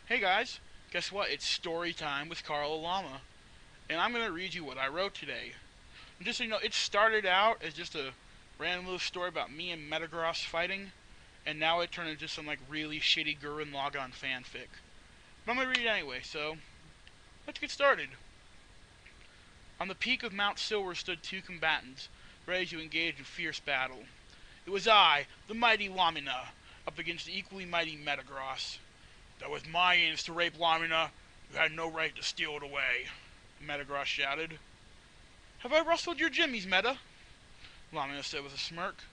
Hey guys, guess what? It's story time with Carl Lama, and I'm gonna read you what I wrote today. And just so you know, it started out as just a random little story about me and Metagross fighting, and now it turned into some like really shitty Gurren Lagann fanfic. But I'm gonna read it anyway, so let's get started. On the peak of Mount Silver stood two combatants, ready to engage in fierce battle. It was I, the mighty Lamina, up against the equally mighty Metagross. That was my ends to rape Lamina. You had no right to steal it away, Metagross shouted. Have I rustled your jimmies, Meta? Lamina said with a smirk.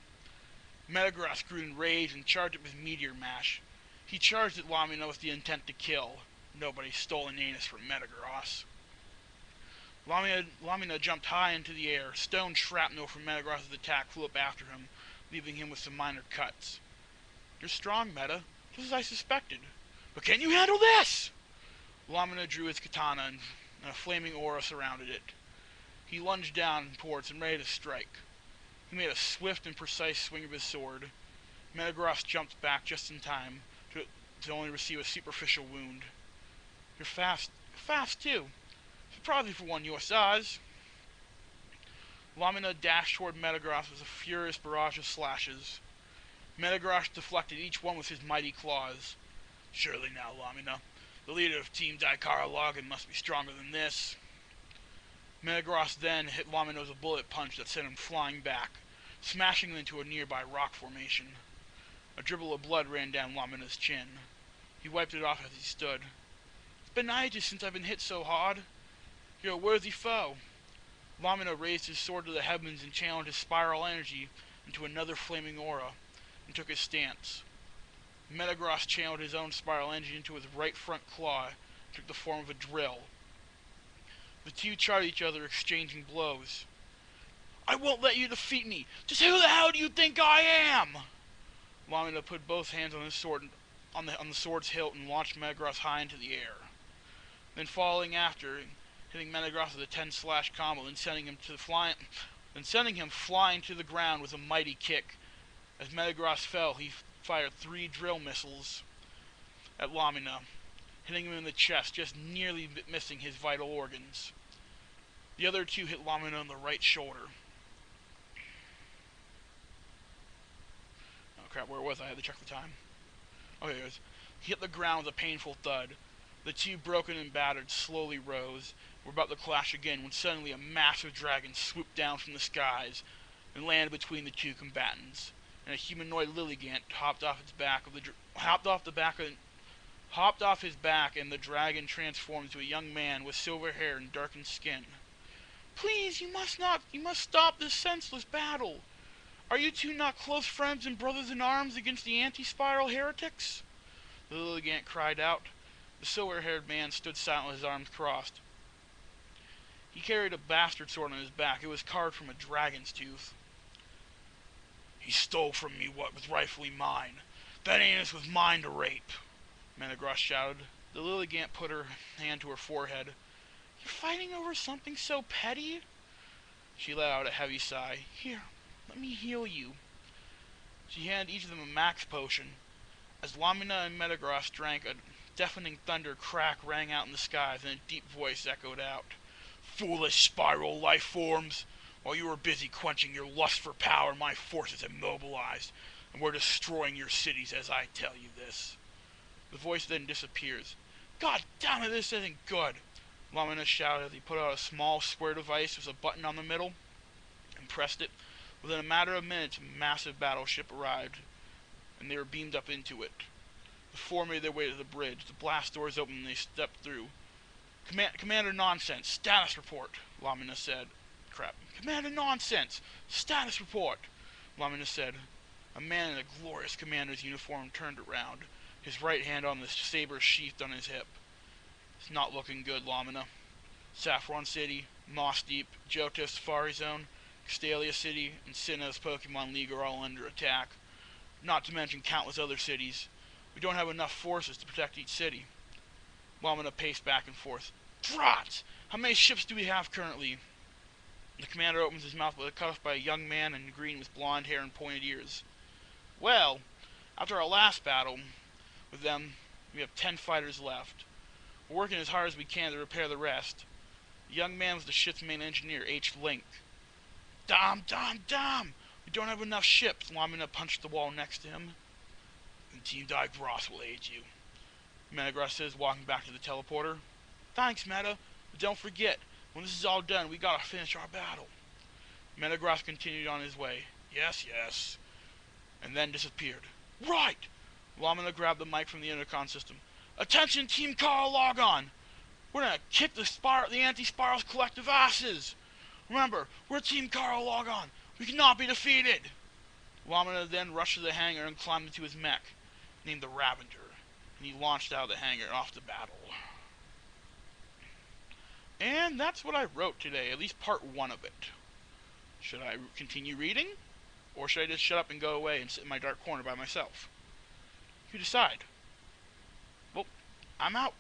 Metagross grew enraged and charged up his meteor mash. He charged at Lamina with the intent to kill. Nobody stole an anus from Metagross. Lamina jumped high into the air. Stone shrapnel from Metagross's attack flew up after him, leaving him with some minor cuts. You're strong, Meta, just as I suspected. But can you handle this? Lamina drew his katana and a flaming aura surrounded it. He lunged down towards and ready to strike. He made a swift and precise swing of his sword. Metagross jumped back just in time to only receive a superficial wound. You're fast too. Surprising for one your size. Lamina dashed toward Metagross with a furious barrage of slashes. Metagross deflected each one with his mighty claws. Surely now, Lamina. The leader of Team Daikara Logan must be stronger than this. Metagross then hit Lamina with a bullet punch that sent him flying back, smashing him into a nearby rock formation. A dribble of blood ran down Lamina's chin. He wiped it off as he stood. It's been ages since I've been hit so hard. You're a worthy foe. Lamina raised his sword to the heavens and channeled his spiral energy into another flaming aura, and took his stance. Metagross channeled his own spiral energy into his right front claw, and took the form of a drill. The two charged each other, exchanging blows. I won't let you defeat me! Just who the hell do you think I am? Lamina put both hands on his sword on the sword's hilt and launched Metagross high into the air. Then following after, hitting Metagross with a 10-slash combo and sending him flying to the ground with a mighty kick. As Metagross fell, he fired 3 drill missiles at Lamina, hitting him in the chest, just nearly missing his vital organs. The other 2 hit Lamina on the right shoulder. Oh crap, where was I? I had to check the time. Oh, here it is. He hit the ground with a painful thud. The 2, broken and battered, slowly rose, were about to clash again when suddenly a massive dragon swooped down from the skies and landed between the 2 combatants. And a humanoid Lilligant hopped off his back, and the dragon transformed into a young man with silver hair and darkened skin. Please, you must stop this senseless battle. Are you two not close friends and brothers in arms against the anti-spiral heretics? The Lilligant cried out. The silver-haired man stood silent with his arms crossed. He carried a bastard sword on his back. It was carved from a dragon's tooth. He stole from me what was rightfully mine. That anus was mine to rape, Metagross shouted. The Lilligant put her hand to her forehead. You're fighting over something so petty? She let out a heavy sigh. Here, let me heal you. She handed each of them a max potion. As Lamina and Metagross drank, a deafening thunder crack rang out in the skies, and a deep voice echoed out. Foolish spiral life forms! While you were busy quenching your lust for power, my forces have mobilized, and we're destroying your cities as I tell you this. The voice then disappears. God damn it, this isn't good! Lamina shouted as he put out a small square device with a button on the middle and pressed it. Within a matter of minutes, a massive battleship arrived, and they were beamed up into it. The 4 made their way to the bridge. The blast doors opened and they stepped through. Commander Nonsense, status report, Lamina said. Crap. Commander Nonsense, status report, Lamina said. A man in a glorious commander's uniform turned around, his right hand on the saber sheathed on his hip. It's not looking good, Lamina. Saffron City, Moss Deep, Johto Safari Zone, Castalia City, and Sinnoh's Pokemon League are all under attack. Not to mention countless other cities. We don't have enough forces to protect each city. Lamina paced back and forth. Drot! How many ships do we have currently? The commander opens his mouth, but cut off by a young man in green with blonde hair and pointed ears. Well, after our last battle with them, We have 10 fighters left. We're working as hard as we can to repair the rest. The young man was the ship's main engineer, H. Link. Dom! We don't have enough ships. Lamina punched the wall next to him. And Team Digross will aid you, Metagross says, walking back to the teleporter. Thanks, Meta. But don't forget, when this is all done, we gotta finish our battle. Metagross continued on his way. Yes. And then disappeared. Right! Lamina grabbed the mic from the intercom system. Attention, Team Carl Logon! We're gonna kick the anti-spiral's collective asses! Remember, we're Team Carl Logon. We cannot be defeated! Lamina then rushed to the hangar and climbed into his mech, named the Ravager, and he launched out of the hangar off to battle. And that's what I wrote today, at least part 1 of it. Should I continue reading? Or should I just shut up and go away and sit in my dark corner by myself? You decide. Well, I'm out.